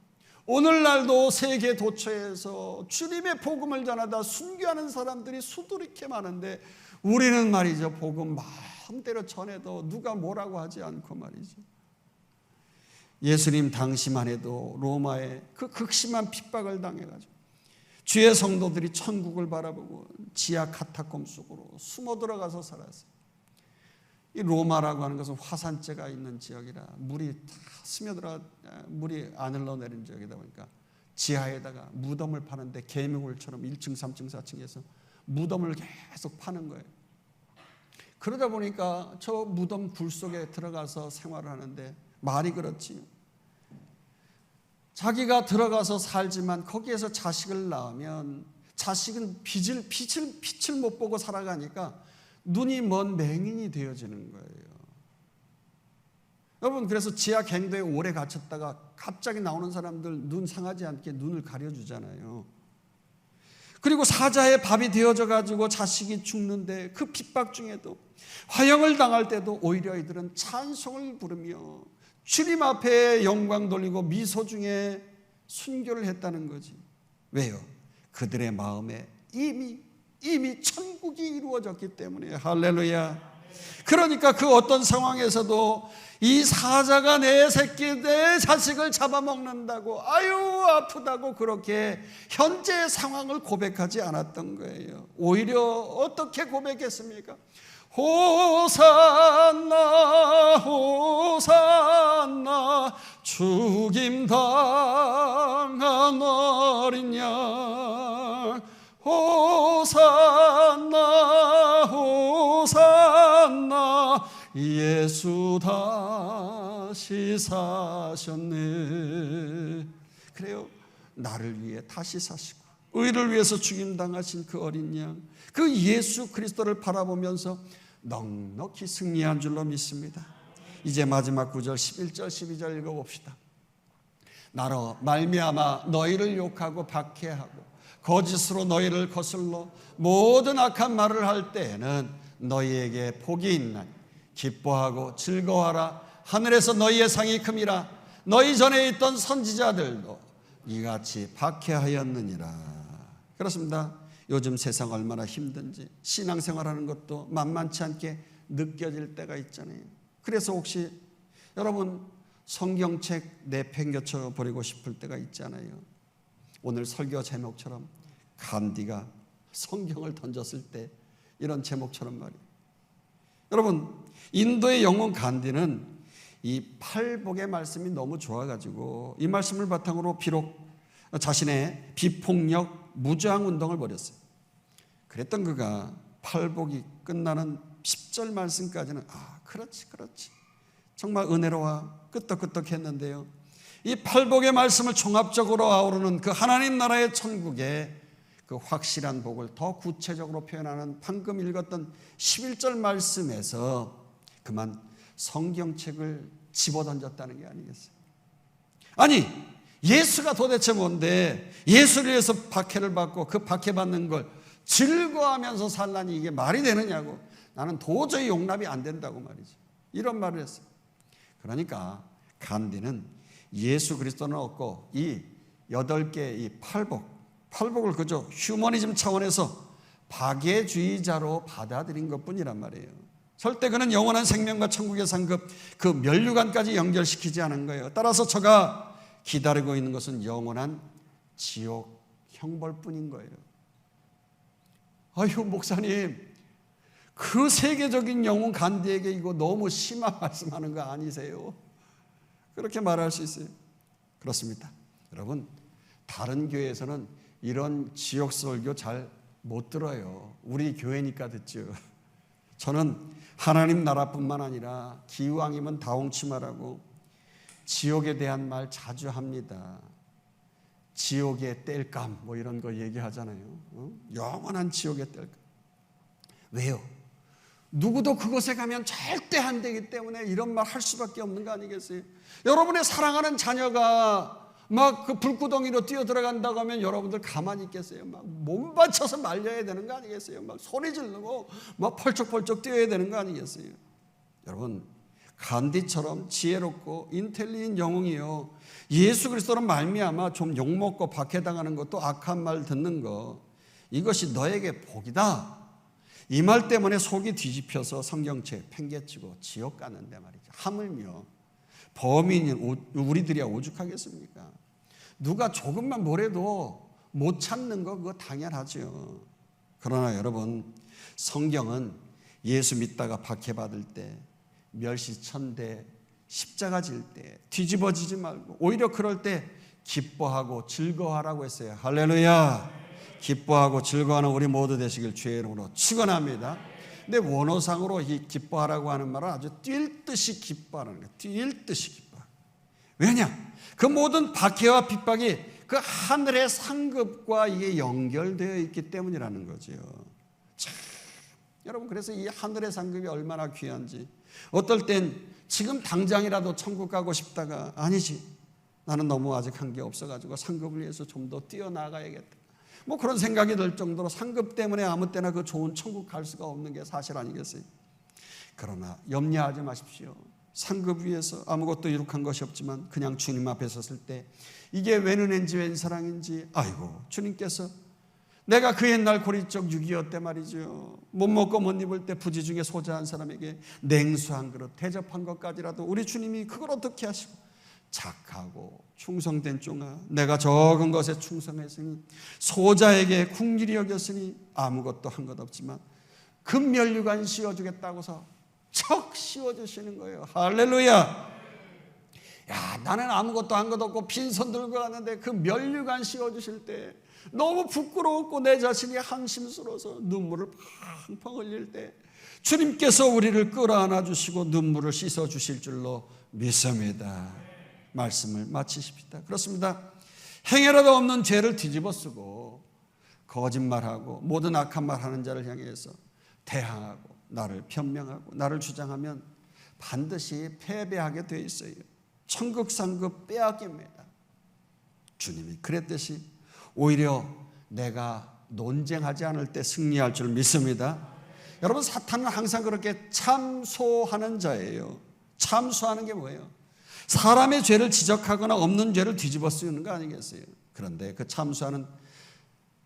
오늘날도 세계 도처에서 주님의 복음을 전하다 순교하는 사람들이 수두룩해 많은데 우리는 말이죠 복음 마음대로 전해도 누가 뭐라고 하지 않고 말이죠. 예수님 당시만 해도 로마의 그 극심한 핍박을 당해가지고 주의 성도들이 천국을 바라보고 지하 카타콤 속으로 숨어 들어가서 살았어요. 이 로마라고 하는 것은 화산재가 있는 지역이라 물이 다 스며들어 물이 안 흘러내리는 지역이다 보니까 지하에다가 무덤을 파는데 개미굴처럼 1층, 3층, 4층에서 무덤을 계속 파는 거예요. 그러다 보니까 저 무덤 굴 속에 들어가서 생활을 하는데 말이 그렇지요. 자기가 들어가서 살지만 거기에서 자식을 낳으면 자식은 빛을 못 보고 살아가니까 눈이 먼 맹인이 되어지는 거예요. 여러분, 그래서 지하 갱도에 오래 갇혔다가 갑자기 나오는 사람들 눈 상하지 않게 눈을 가려주잖아요. 그리고 사자의 밥이 되어져 가지고 자식이 죽는데 그 핍박 중에도 화형을 당할 때도 오히려 이들은 찬송을 부르며 주님 앞에 영광 돌리고 미소 중에 순교를 했다는 거지. 왜요? 그들의 마음에 이미 천국이 이루어졌기 때문에. 할렐루야. 그러니까 그 어떤 상황에서도 이 사자가 내 자식을 잡아먹는다고, 아유 아프다고 그렇게 현재의 상황을 고백하지 않았던 거예요. 오히려 어떻게 고백했습니까? 호산나 호산나 죽임당한 어린 양, 호산나 호산나 예수 다시 사셨네. 그래요. 나를 위해 다시 사시고 의를 위해서 죽임당하신 그 어린 양, 그 예수 그리스도를 바라보면서 넉넉히 승리한 줄로 믿습니다. 이제 마지막 9절 11절 12절 읽어봅시다. 나로 말미암아 너희를 욕하고 박해하고 거짓으로 너희를 거슬러 모든 악한 말을 할 때에는 너희에게 복이 있나니 기뻐하고 즐거워하라. 하늘에서 너희의 상이 큼이라. 너희 전에 있던 선지자들도 이같이 박해하였느니라. 그렇습니다. 요즘 세상 얼마나 힘든지 신앙생활하는 것도 만만치 않게 느껴질 때가 있잖아요. 그래서 혹시 여러분 성경책 내팽개쳐 버리고 싶을 때가 있잖아요. 오늘 설교 제목처럼 간디가 성경을 던졌을 때 이런 제목처럼 말이에요. 여러분, 인도의 영웅 간디는 이 팔복의 말씀이 너무 좋아가지고 이 말씀을 바탕으로 비록 자신의 비폭력 무저항 운동을 벌였어요. 그랬던 그가 팔복이 끝나는 10절 말씀까지는 그렇지 정말 은혜로워 끄떡끄떡했는데요. 이 팔복의 말씀을 종합적으로 아우르는 그 하나님 나라의 천국에 그 확실한 복을 더 구체적으로 표현하는 방금 읽었던 11절 말씀에서 그만 성경책을 집어던졌다는 게 아니겠어요? 아니, 예수가 도대체 뭔데 예수를 위해서 박해를 받고 그 박해받는 걸 즐거워하면서 살라니 이게 말이 되느냐고, 나는 도저히 용납이 안 된다고 말이죠. 이런 말을 했어요. 그러니까 간디는 예수 그리스도는 없고 이 8개의 이 팔복을 그저 휴머니즘 차원에서 박애주의자로 받아들인 것뿐이란 말이에요. 절대 그는 영원한 생명과 천국의 상급 그 면류관까지 연결시키지 않은 거예요. 따라서 저가 기다리고 있는 것은 영원한 지옥 형벌뿐인 거예요. 아유 목사님, 그 세계적인 영웅 간디에게 이거 너무 심한 말씀하는 거 아니세요? 그렇게 말할 수 있어요. 그렇습니다. 여러분, 다른 교회에서는 이런 지옥 설교 잘 못 들어요. 우리 교회니까 듣죠. 저는 하나님 나라뿐만 아니라 기왕이면 다홍치마라고 지옥에 대한 말 자주 합니다. 지옥의 땔감 뭐 이런 거 얘기하잖아요. 영원한 지옥의 땔감. 왜요? 누구도 그곳에 가면 절대 안 되기 때문에 이런 말 할 수밖에 없는 거 아니겠어요? 여러분의 사랑하는 자녀가 막 그 불구덩이로 뛰어 들어간다고 하면 여러분들 가만히 있겠어요? 막 몸 바쳐서 말려야 되는 거 아니겠어요? 막 소리 지르고 막 펄쩍펄쩍 뛰어야 되는 거 아니겠어요? 여러분, 간디처럼 지혜롭고 인텔리전 영웅이요, 예수 그리스도로 말미암아 좀 욕먹고 박해당하는 것도 악한 말 듣는 거, 이것이 너에게 복이다, 이 말 때문에 속이 뒤집혀서 성경책 팽개치고 지옥 가는데 말이죠. 하물며 범인인 우리들이야 오죽하겠습니까? 누가 조금만 뭐래도 못 찾는 거 그거 당연하죠. 그러나 여러분, 성경은 예수 믿다가 박해받을 때, 멸시천대, 십자가 질 때 뒤집어지지 말고 오히려 그럴 때 기뻐하고 즐거워하라고 했어요. 할렐루야. 기뻐하고 즐거워하는 우리 모두 되시길 주의 이름으로 축원합니다. 근데 원어상으로 이 기뻐하라고 하는 말은 아주 뛸 듯이 기뻐하는 거예요. 뛸 듯이 기뻐. 왜냐? 그 모든 박해와 핍박이 그 하늘의 상급과 이게 연결되어 있기 때문이라는 거죠. 참, 여러분, 그래서 이 하늘의 상급이 얼마나 귀한지, 어떨 땐 지금 당장이라도 천국 가고 싶다가 아니지, 나는 너무 아직 한 게 없어가지고 상급을 위해서 좀 더 뛰어나가야겠다, 뭐 그런 생각이 들 정도로 상급 때문에 아무 때나 그 좋은 천국 갈 수가 없는 게 사실 아니겠어요? 그러나 염려하지 마십시오. 상급 위에서 아무것도 이룩한 것이 없지만 그냥 주님 앞에 섰을 때 이게 웬 은혜인지 웬 사랑인지, 아이고, 주님께서 내가 그 옛날 고리적 6.25 때 말이죠, 못 먹고 못 입을 때 부지 중에 소자한 사람에게 냉수 한 그릇 대접한 것까지라도 우리 주님이 그걸 어떻게 하시고, 착하고 충성된 종아, 내가 적은 것에 충성했으니 소자에게 긍휼히 여겼으니 아무것도 한 것 없지만 금면류관 씌워주겠다고서 척 씌워주시는 거예요. 할렐루야. 야, 나는 아무것도 한 것 없고 빈손 들고 갔는데 그 면류관 씌워주실 때 너무 부끄러웠고 내 자신이 한심스러워서 눈물을 팡팡 흘릴 때 주님께서 우리를 끌어안아 주시고 눈물을 씻어 주실 줄로 믿습니다. 말씀을 마치십시다. 그렇습니다. 행여라도 없는 죄를 뒤집어 쓰고 거짓말하고 모든 악한 말 하는 자를 향해서 대항하고 나를 변명하고 나를 주장하면 반드시 패배하게 되어 있어요. 천국 상급 빼앗깁니다. 주님이 그랬듯이 오히려 내가 논쟁하지 않을 때 승리할 줄 믿습니다. 여러분, 사탄은 항상 그렇게 참소하는 자예요. 참소하는 게 뭐예요? 사람의 죄를 지적하거나 없는 죄를 뒤집어 쓰는 거 아니겠어요? 그런데 그 참소하는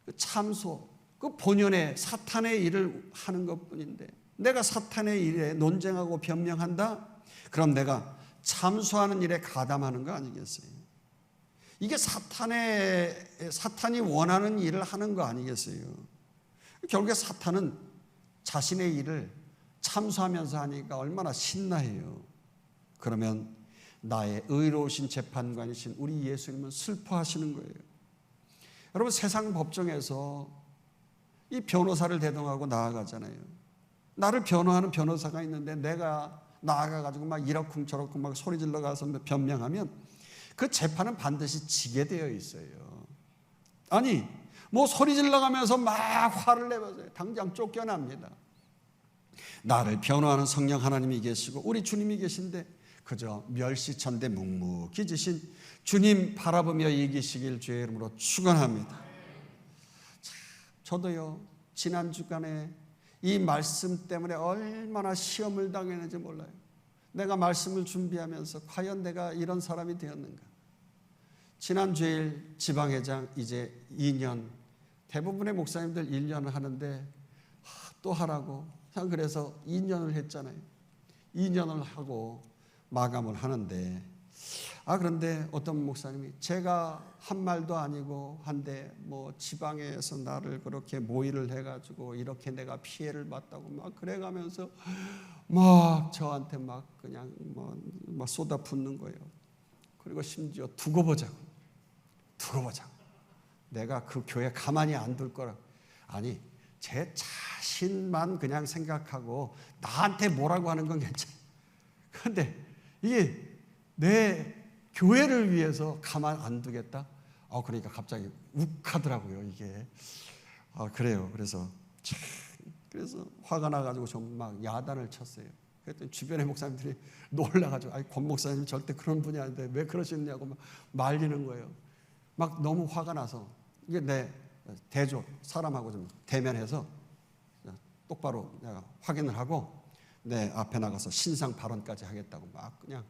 그 참소, 그 본연의 사탄의 일을 하는 것뿐인데 내가 사탄의 일에 논쟁하고 변명한다? 그럼 내가 참소하는 일에 가담하는 거 아니겠어요? 이게 사탄이 원하는 일을 하는 거 아니겠어요? 결국에 사탄은 자신의 일을 참소하면서 하니까 얼마나 신나해요. 그러면 나의 의로우신 재판관이신 우리 예수님은 슬퍼하시는 거예요. 여러분, 세상 법정에서 이 변호사를 대동하고 나아가잖아요. 나를 변호하는 변호사가 있는데 내가 나아가가지고 막 이러쿵저러쿵 막 소리 질러 가서 변명하면 그 재판은 반드시 지게 되어 있어요. 아니, 뭐 소리 질러 가면서 막 화를 내면서 당장 쫓겨납니다. 나를 변호하는 성령 하나님이 계시고 우리 주님이 계신데 그저 멸시천대 묵묵히 지신 주님 바라보며 이기시길 주의 이름으로 축원합니다. 저도요, 지난 주간에 이 말씀 때문에 얼마나 시험을 당했는지 몰라요. 내가 말씀을 준비하면서 과연 내가 이런 사람이 되었는가. 지난 주일 지방회장 이제 2년, 대부분의 목사님들 1년을 하는데 또 하라고, 그래서 2년을 했잖아요. 2년을 하고 마감을 하는데, 그런데 어떤 목사님이 제가 한 말도 아니고 한데 뭐 지방에서 나를 그렇게 모의를 해가지고 이렇게 내가 피해를 봤다고 막 그래가면서 막 저한테 막 그냥 막 쏟아붓는 거예요. 그리고 심지어 두고 보자고. 내가 그 교회 가만히 안 둘 거라고. 아니, 제 자신만 그냥 생각하고 나한테 뭐라고 하는 건 괜찮아요. 그런데 이게 내 교회를 위해서 가만 안 두겠다? 그러니까 갑자기 욱하더라고요, 이게. 그래요. 그래서 화가 나가지고 좀 막 야단을 쳤어요. 그랬더니 주변의 목사님들이 놀라가지고, 권 목사님 절대 그런 분이 아닌데 왜 그러시느냐고 막 말리는 거예요. 막 너무 화가 나서, 이게 내 대조, 사람하고 좀 대면해서 똑바로 내가 확인을 하고 내 앞에 나가서 신상 발언까지 하겠다고 막 그냥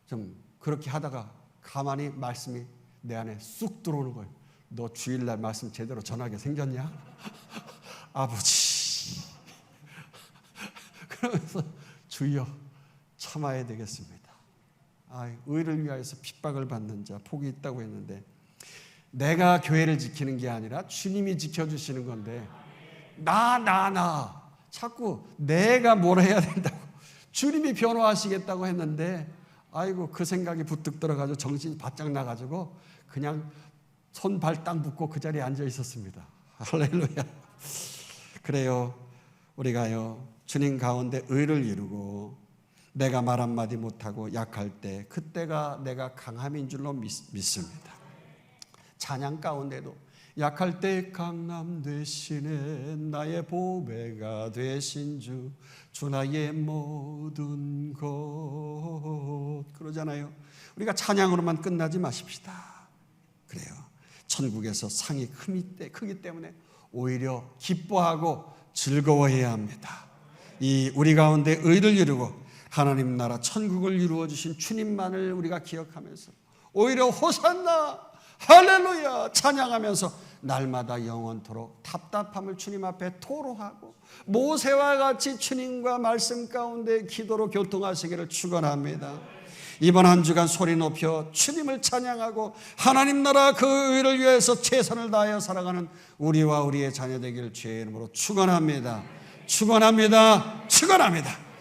좀 그렇게 하다가 가만히 말씀이 내 안에 쑥 들어오는 거예요. 너 주일날 말씀 제대로 전하게 생겼냐? 아버지. 그러면서 주여 참아야 되겠습니다. 의를 위하여서 핍박을 받는 자 복이 있다고 했는데 내가 교회를 지키는 게 아니라 주님이 지켜주시는 건데 나 자꾸 내가 뭘 해야 된다고 주님이 변호하시겠다고 했는데 그 생각이 부뜩 들어가지고 정신이 바짝 나가지고 그냥 손 발 딱 묶고 그 자리에 앉아 있었습니다. 할렐루야. 그래요. 우리가요 주님 가운데 의를 이루고 내가 말 한마디 못하고 약할 때 그때가 내가 강함인 줄로 믿습니다. 찬양 가운데도 약할 때 강남 되시네 나의 보배가 되신 주 나의 모든 것 그러잖아요. 우리가 찬양으로만 끝나지 마십시다. 그래요. 천국에서 상이 크기 때문에 오히려 기뻐하고 즐거워해야 합니다. 이 우리 가운데 의를 이루고 하나님 나라 천국을 이루어 주신 주님만을 우리가 기억하면서 오히려 호산나 할렐루야 찬양하면서 날마다 영원토록 답답함을 주님 앞에 토로하고 모세와 같이 주님과 말씀 가운데 기도로 교통하시기를 축원합니다. 이번 한 주간 소리 높여 주님을 찬양하고 하나님 나라 그 의를 위해서 최선을 다하여 살아가는 우리와 우리의 자녀 되기를 주의 이름으로 축원합니다. 축원합니다. 축원합니다.